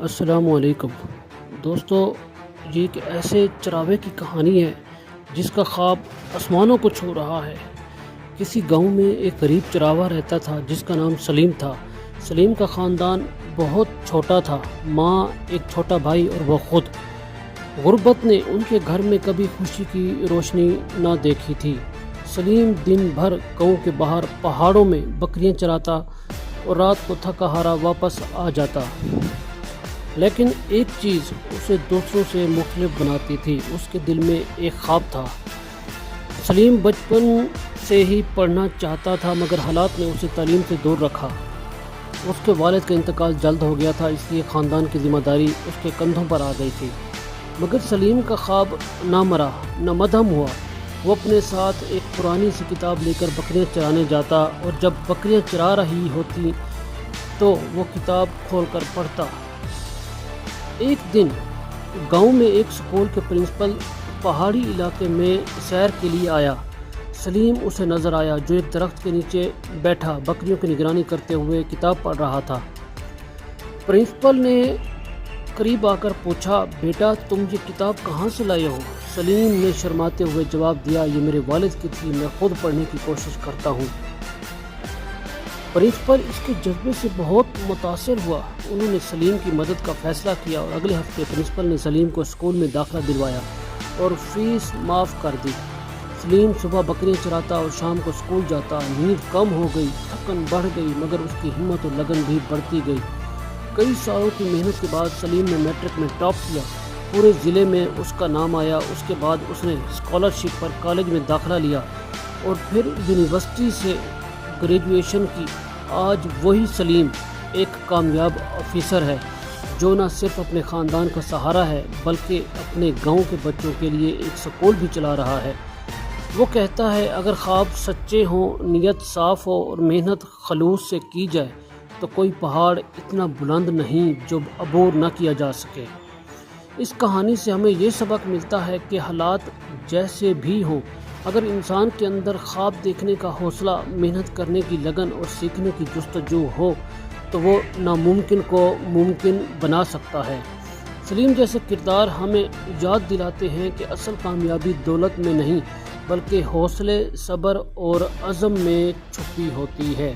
السلام علیکم دوستو، یہ ایک ایسے چراوے کی کہانی ہے جس کا خواب آسمانوں کو چھو رہا ہے۔ کسی گاؤں میں ایک غریب چراوا رہتا تھا جس کا نام سلیم تھا۔ سلیم کا خاندان بہت چھوٹا تھا، ماں، ایک چھوٹا بھائی اور وہ خود۔ غربت نے ان کے گھر میں کبھی خوشی کی روشنی نہ دیکھی تھی۔ سلیم دن بھر گاؤں کے باہر پہاڑوں میں بکریاں چراتا اور رات کو تھکا ہارا واپس آ جاتا، لیکن ایک چیز اسے دوسروں سے مختلف بناتی تھی، اس کے دل میں ایک خواب تھا۔ سلیم بچپن سے ہی پڑھنا چاہتا تھا مگر حالات نے اسے تعلیم سے دور رکھا۔ اس کے والد کا انتقال جلد ہو گیا تھا، اس لیے خاندان کی ذمہ داری اس کے کندھوں پر آ گئی تھی۔ مگر سلیم کا خواب نہ مرا نہ مدھم ہوا۔ وہ اپنے ساتھ ایک پرانی سی کتاب لے کر بکریاں چرانے جاتا اور جب بکریاں چرا رہی ہوتی تو وہ کتاب کھول کر پڑھتا۔ ایک دن گاؤں میں ایک سکول کے پرنسپل پہاڑی علاقے میں سیر کے لیے آیا۔ سلیم اسے نظر آیا جو ایک درخت کے نیچے بیٹھا بکریوں کی نگرانی کرتے ہوئے کتاب پڑھ رہا تھا۔ پرنسپل نے قریب آ کر پوچھا، بیٹا تم یہ کتاب کہاں سے لائے ہو؟ سلیم نے شرماتے ہوئے جواب دیا، یہ میرے والد کی تھی، میں خود پڑھنے کی کوشش کرتا ہوں۔ پرنسپل اس کے جذبے سے بہت متاثر ہوا۔ انہوں نے سلیم کی مدد کا فیصلہ کیا اور اگلے ہفتے پرنسپل نے سلیم کو اسکول میں داخلہ دلوایا اور فیس معاف کر دی۔ سلیم صبح بکریاں چراتا اور شام کو اسکول جاتا۔ نیند کم ہو گئی، تھکن بڑھ گئی مگر اس کی ہمت اور لگن بھی بڑھتی گئی۔ کئی سالوں کی محنت کے بعد سلیم نے میٹرک میں ٹاپ کیا، پورے ضلع میں اس کا نام آیا۔ اس کے بعد اس نے اسکالرشپ پر کالج میں داخلہ لیا اور پھر یونیورسٹی سے گریجویشن کی۔ آج وہی سلیم ایک کامیاب آفیسر ہے جو نہ صرف اپنے خاندان کا سہارا ہے بلکہ اپنے گاؤں کے بچوں کے لیے ایک سکول بھی چلا رہا ہے۔ وہ کہتا ہے، اگر خواب سچے ہوں، نیت صاف ہو اور محنت خلوص سے کی جائے تو کوئی پہاڑ اتنا بلند نہیں جو عبور نہ کیا جا سکے۔ اس کہانی سے ہمیں یہ سبق ملتا ہے کہ حالات جیسے بھی ہوں، اگر انسان کے اندر خواب دیکھنے کا حوصلہ، محنت کرنے کی لگن اور سیکھنے کی جستجو ہو تو وہ ناممکن کو ممکن بنا سکتا ہے۔ سلیم جیسے کردار ہمیں یاد دلاتے ہیں کہ اصل کامیابی دولت میں نہیں بلکہ حوصلے، صبر اور عزم میں چھپی ہوتی ہے۔